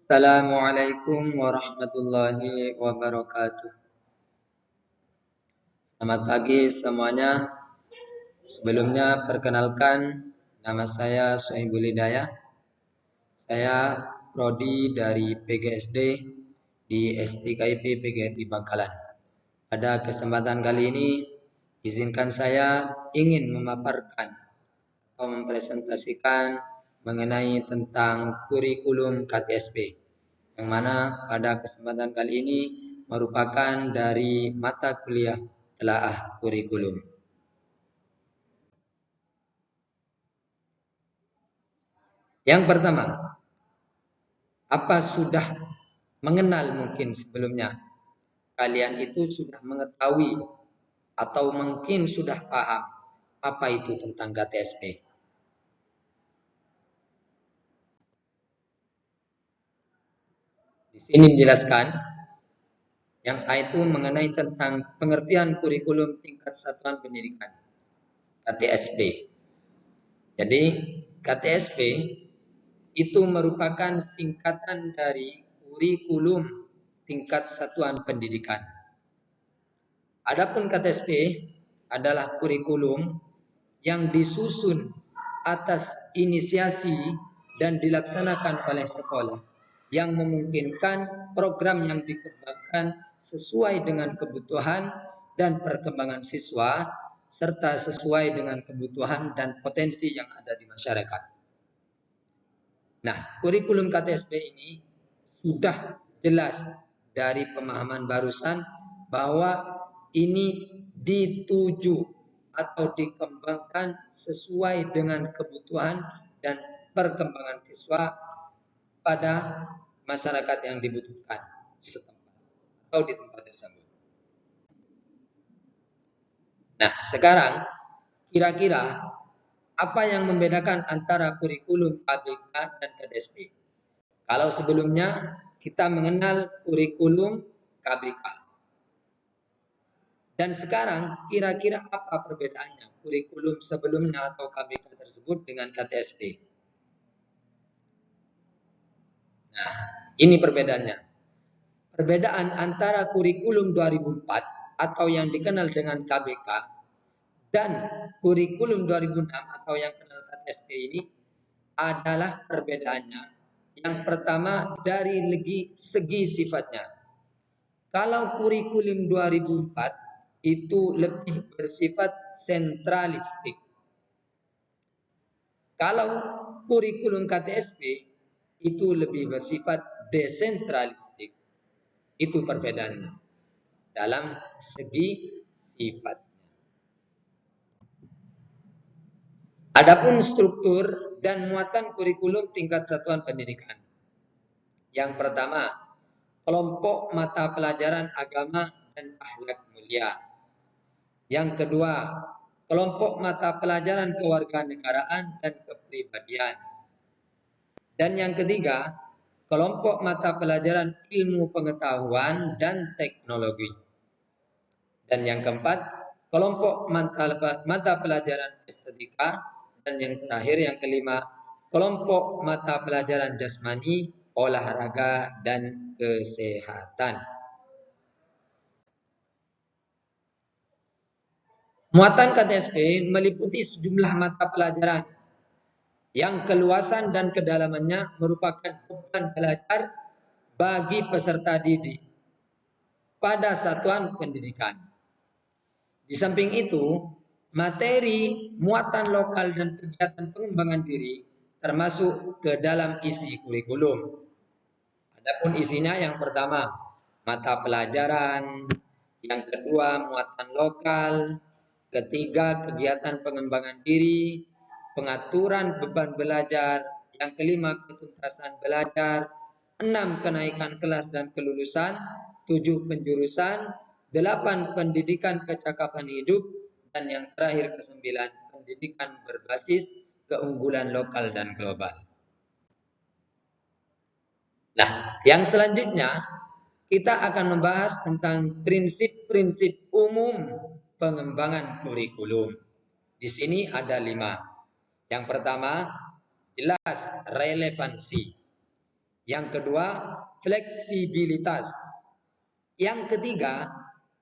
Assalamualaikum warahmatullahi wabarakatuh. Selamat pagi semuanya. Sebelumnya perkenalkan, nama saya Sohibul Hidayah. Saya prodi dari PGSD di STKIP PGRI Bangkalan. Pada kesempatan kali ini, izinkan saya ingin memaparkan atau mempresentasikan mengenai tentang kurikulum KTSP, yang mana pada kesempatan kali ini merupakan dari mata kuliah telaah kurikulum. Yang pertama, apa sudah mengenal mungkin sebelumnya? Kalian itu sudah mengetahui atau mungkin sudah paham apa itu tentang KTSP? Di sini dijelaskan yang A itu mengenai tentang pengertian kurikulum tingkat satuan pendidikan KTSP. Jadi KTSP itu merupakan singkatan dari kurikulum tingkat satuan pendidikan. Adapun KTSP adalah kurikulum yang disusun atas inisiasi dan dilaksanakan oleh sekolah yang memungkinkan program yang dikembangkan sesuai dengan kebutuhan dan perkembangan siswa serta sesuai dengan kebutuhan dan potensi yang ada di masyarakat. Nah, kurikulum KTSP ini sudah jelas dari pemahaman barusan bahwa ini dituju atau dikembangkan sesuai dengan kebutuhan dan perkembangan siswa pada masyarakat yang dibutuhkan setempat atau di tempat tersebut. Nah, sekarang kira-kira apa yang membedakan antara kurikulum KBK dan KTSP? Kalau sebelumnya kita mengenal kurikulum KBK. Dan sekarang kira-kira apa perbedaannya kurikulum sebelumnya atau KBK tersebut dengan KTSP? Nah, ini perbedaannya. Perbedaan antara kurikulum 2004 atau yang dikenal dengan KBK dan kurikulum 2006 atau yang dikenal KTSP ini adalah perbedaannya. Yang pertama dari segi sifatnya. Kalau kurikulum 2004 itu lebih bersifat sentralistik. Kalau kurikulum KTSP itu lebih bersifat desentralistik. Itu perbedaannya dalam segi sifat. Adapun struktur dan muatan kurikulum tingkat satuan pendidikan. Yang pertama, kelompok mata pelajaran agama dan akhlak mulia. Yang kedua, kelompok mata pelajaran kewarganegaraan dan kepribadian. Dan yang ketiga, kelompok mata pelajaran ilmu pengetahuan dan teknologi. Dan yang keempat, kelompok mata pelajaran estetika. Dan yang terakhir, yang kelima, kelompok mata pelajaran jasmani, olahraga, dan kesehatan. Muatan KTSP meliputi sejumlah mata pelajaran yang keluasan dan kedalamannya merupakan beban belajar bagi peserta didik pada satuan pendidikan. Di samping itu, materi, muatan lokal dan kegiatan pengembangan diri termasuk ke dalam isi kurikulum. Adapun isinya yang pertama, mata pelajaran, yang kedua muatan lokal, ketiga kegiatan pengembangan diri, pengaturan beban belajar, yang kelima ketuntasan belajar, 6 kenaikan kelas dan kelulusan, 7 penjurusan, 8 pendidikan kecakapan hidup, dan yang terakhir ke-9 pendidikan berbasis keunggulan lokal dan global. Nah, yang selanjutnya kita akan membahas tentang prinsip-prinsip umum pengembangan kurikulum. Di sini ada 5. Yang pertama, jelas relevansi. Yang kedua, fleksibilitas. Yang ketiga,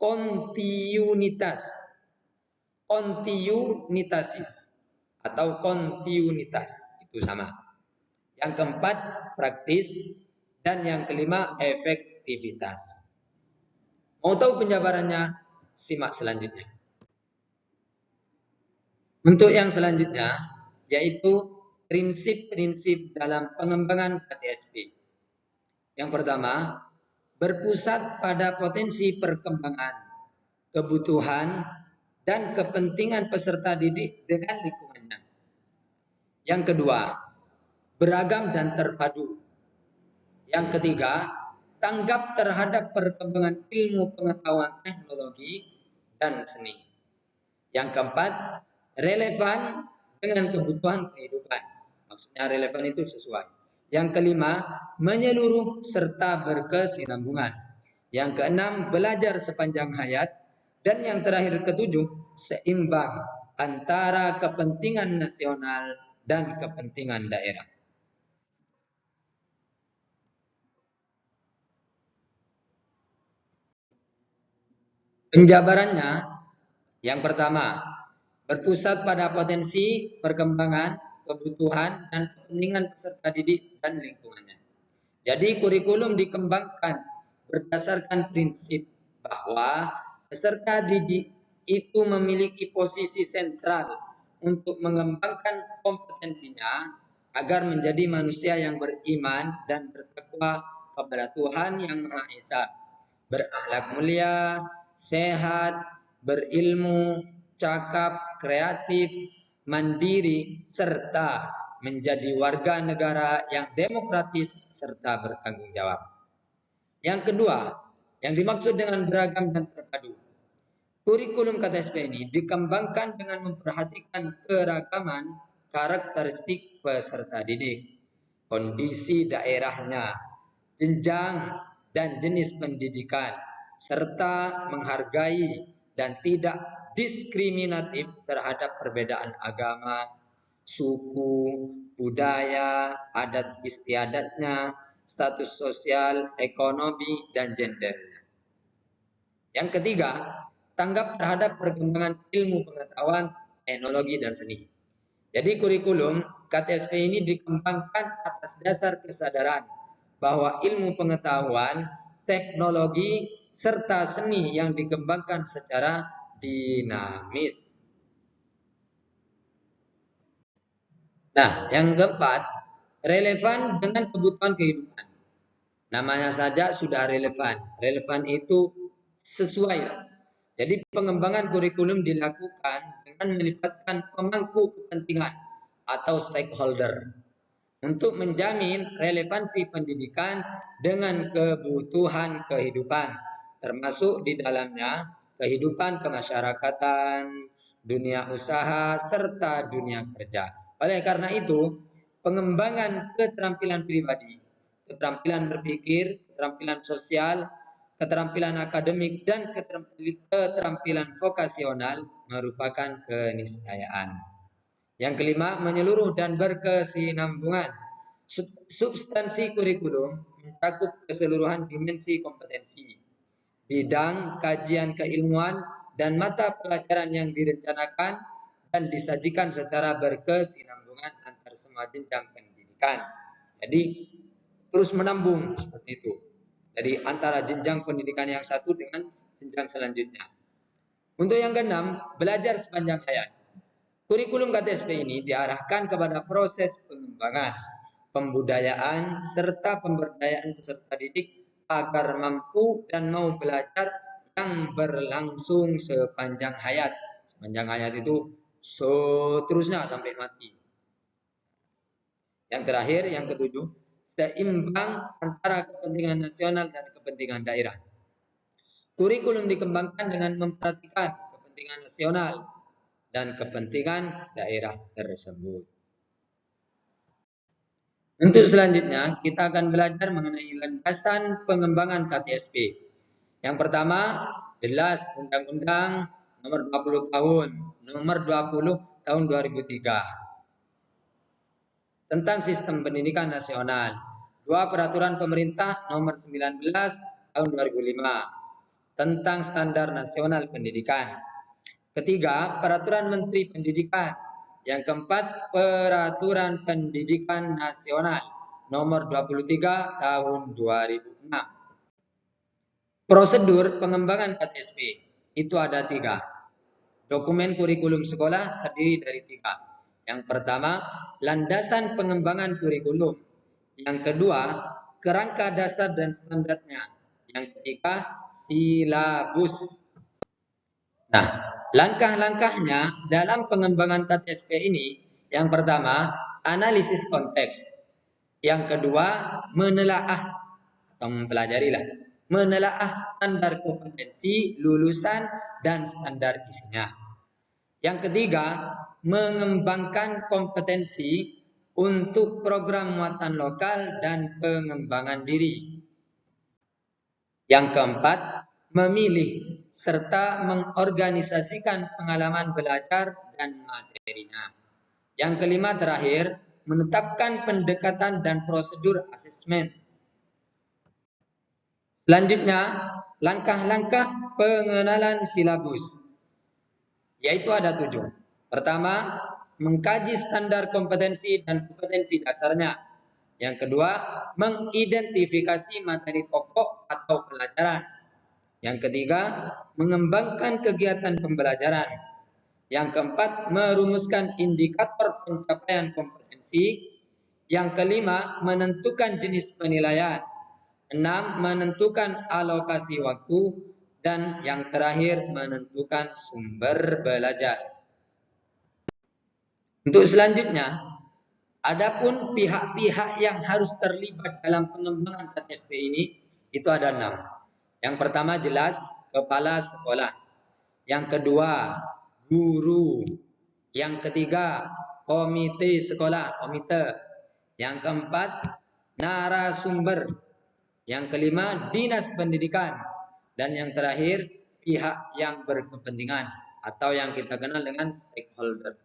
kontinuitas. Kontinuitasis atau kontinuitas itu sama. Yang keempat, praktis, dan yang kelima, efektivitas. Mau tahu penjabarannya? Simak selanjutnya. Untuk yang selanjutnya yaitu prinsip-prinsip dalam pengembangan KTSP. Yang pertama, berpusat pada potensi perkembangan, kebutuhan, dan kepentingan peserta didik dengan lingkungannya. Yang kedua, beragam dan terpadu. Yang ketiga, tanggap terhadap perkembangan ilmu pengetahuan teknologi dan seni. Yang keempat, relevan dengan kebutuhan kehidupan. Maksudnya relevan itu sesuai. Yang kelima, menyeluruh serta berkesinambungan. Yang keenam, belajar sepanjang hayat. Dan yang terakhir ketujuh, seimbang antara kepentingan nasional dan kepentingan daerah. Penjabarannya, yang pertama, berpusat pada potensi perkembangan, kebutuhan, dan kepentingan peserta didik dan lingkungannya. Jadi kurikulum dikembangkan berdasarkan prinsip bahwa peserta didik itu memiliki posisi sentral untuk mengembangkan kompetensinya agar menjadi manusia yang beriman dan bertakwa kepada Tuhan Yang Maha Esa, berakhlak mulia, sehat, berilmu, cakap, kreatif, mandiri, serta menjadi warga negara yang demokratis serta bertanggung jawab. Yang kedua, yang dimaksud dengan beragam dan terpadu. Kurikulum KTSP ini dikembangkan dengan memperhatikan keragaman karakteristik peserta didik, kondisi daerahnya, jenjang dan jenis pendidikan, serta menghargai dan tidak diskriminatif terhadap perbedaan agama, suku, budaya, adat istiadatnya, status sosial, ekonomi, dan gendernya. Yang ketiga, tanggap terhadap perkembangan ilmu pengetahuan, teknologi, dan seni. Jadi kurikulum KTSP ini dikembangkan atas dasar kesadaran bahwa ilmu pengetahuan, teknologi, serta seni yang dikembangkan secara dinamis. Nah, yang keempat, relevan dengan kebutuhan kehidupan. Namanya saja sudah relevan. Relevan itu sesuai. Jadi pengembangan kurikulum dilakukan dengan melibatkan pemangku kepentingan atau stakeholder untuk menjamin relevansi pendidikan dengan kebutuhan kehidupan, termasuk di dalamnya kehidupan kemasyarakatan, dunia usaha, serta dunia kerja. Oleh karena itu, pengembangan keterampilan pribadi, keterampilan berpikir, keterampilan sosial, keterampilan akademik, dan keterampilan vokasional merupakan keniscayaan. Yang kelima, menyeluruh dan berkesinambungan. Substansi kurikulum mencakup keseluruhan dimensi kompetensi, bidang kajian keilmuan, dan mata pelajaran yang direncanakan dan disajikan secara berkesinambungan antar semua jenjang pendidikan. Jadi terus menambung seperti itu. Jadi antara jenjang pendidikan yang satu dengan jenjang selanjutnya. Untuk yang keenam, belajar sepanjang hayat. Kurikulum KTSP ini diarahkan kepada proses pengembangan, pembudayaan, serta pemberdayaan peserta didik agar mampu dan mau belajar yang berlangsung sepanjang hayat. Sepanjang hayat itu seterusnya sampai mati. Yang terakhir, yang ketujuh, seimbang antara kepentingan nasional dan kepentingan daerah. Kurikulum dikembangkan dengan memperhatikan kepentingan nasional dan kepentingan daerah tersebut. Untuk selanjutnya, kita akan belajar mengenai landasan pengembangan KTSP. Yang pertama, jelas Undang-Undang Nomor 20 Tahun 2003 tentang Sistem Pendidikan Nasional. 2. Peraturan Pemerintah Nomor 19 Tahun 2005 tentang Standar Nasional Pendidikan. Ketiga, Peraturan Menteri Pendidikan. Yang keempat, Peraturan Pendidikan Nasional Nomor 23 Tahun 2006. Prosedur pengembangan KTSP itu ada 3. Dokumen kurikulum sekolah terdiri dari 3. Yang pertama, landasan pengembangan kurikulum. Yang kedua, kerangka dasar dan standarnya. Yang ketiga, silabus. Nah, langkah-langkahnya dalam pengembangan KTSP ini, yang pertama, analisis konteks. Yang kedua, menelaah atau mempelajarilah, menelaah standar kompetensi lulusan dan standar isinya. Yang ketiga, mengembangkan kompetensi untuk program muatan lokal dan pengembangan diri. Yang keempat, memilih serta mengorganisasikan pengalaman belajar dan materinya. Yang kelima terakhir, menetapkan pendekatan dan prosedur asesmen. Selanjutnya, langkah-langkah pengenalan silabus, yaitu ada 7. Pertama, mengkaji standar kompetensi dan kompetensi dasarnya. Yang kedua, mengidentifikasi materi pokok atau pelajaran. Yang ketiga, mengembangkan kegiatan pembelajaran. Yang keempat, merumuskan indikator pencapaian kompetensi. Yang kelima, menentukan jenis penilaian. 6. Menentukan alokasi waktu. Dan yang terakhir, menentukan sumber belajar. Untuk selanjutnya, adapun pihak-pihak yang harus terlibat dalam pengembangan KTSP ini, itu ada 6. Yang pertama jelas kepala sekolah. Yang kedua, guru. Yang ketiga, komite sekolah, komite. Yang keempat, narasumber. Yang kelima, dinas pendidikan. Dan yang terakhir, pihak yang berkepentingan atau yang kita kenal dengan stakeholder.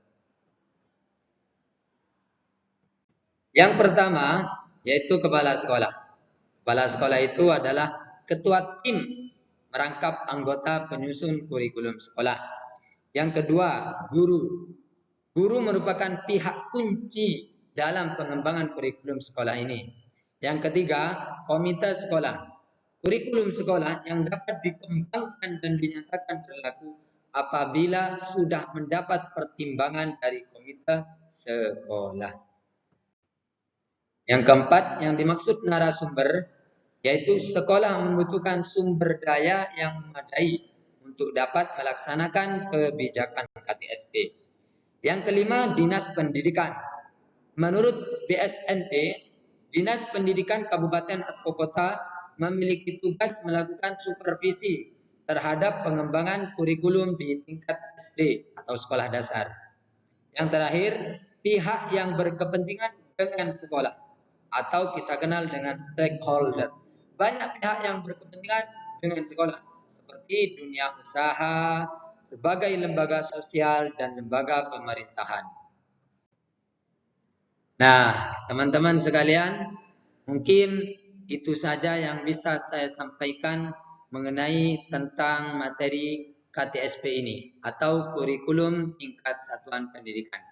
Yang pertama, yaitu kepala sekolah. Kepala sekolah itu adalah ketua tim merangkap anggota penyusun kurikulum sekolah. Yang kedua, guru. Guru merupakan pihak kunci dalam pengembangan kurikulum sekolah ini. Yang ketiga, komite sekolah. Kurikulum sekolah yang dapat dikembangkan dan dinyatakan berlaku apabila sudah mendapat pertimbangan dari komite sekolah. Yang keempat, yang dimaksud narasumber, yaitu sekolah membutuhkan sumber daya yang memadai untuk dapat melaksanakan kebijakan KTSP. Yang kelima, dinas pendidikan. Menurut BSNP, Dinas Pendidikan Kabupaten atau Kota memiliki tugas melakukan supervisi terhadap pengembangan kurikulum di tingkat SD atau sekolah dasar. Yang terakhir, pihak yang berkepentingan dengan sekolah atau kita kenal dengan stakeholder. Banyak pihak yang berkepentingan dengan sekolah, seperti dunia usaha, berbagai lembaga sosial, dan lembaga pemerintahan. Nah, teman-teman sekalian, mungkin itu saja yang bisa saya sampaikan mengenai tentang materi KTSP ini atau kurikulum tingkat satuan pendidikan.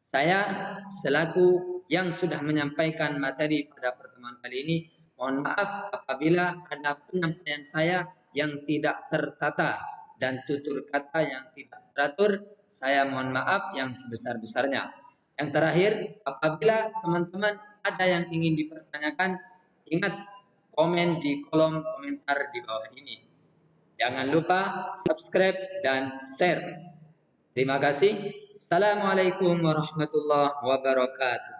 Saya selaku yang sudah menyampaikan materi pada pertemuan kali ini, mohon maaf apabila ada penyampaian saya yang tidak tertata dan tutur kata yang tidak teratur. Saya mohon maaf yang sebesar-besarnya. Yang terakhir, apabila teman-teman ada yang ingin dipertanyakan, ingat komen di kolom komentar di bawah ini. Jangan lupa subscribe dan share. Terima kasih. Assalamualaikum warahmatullahi wabarakatuh.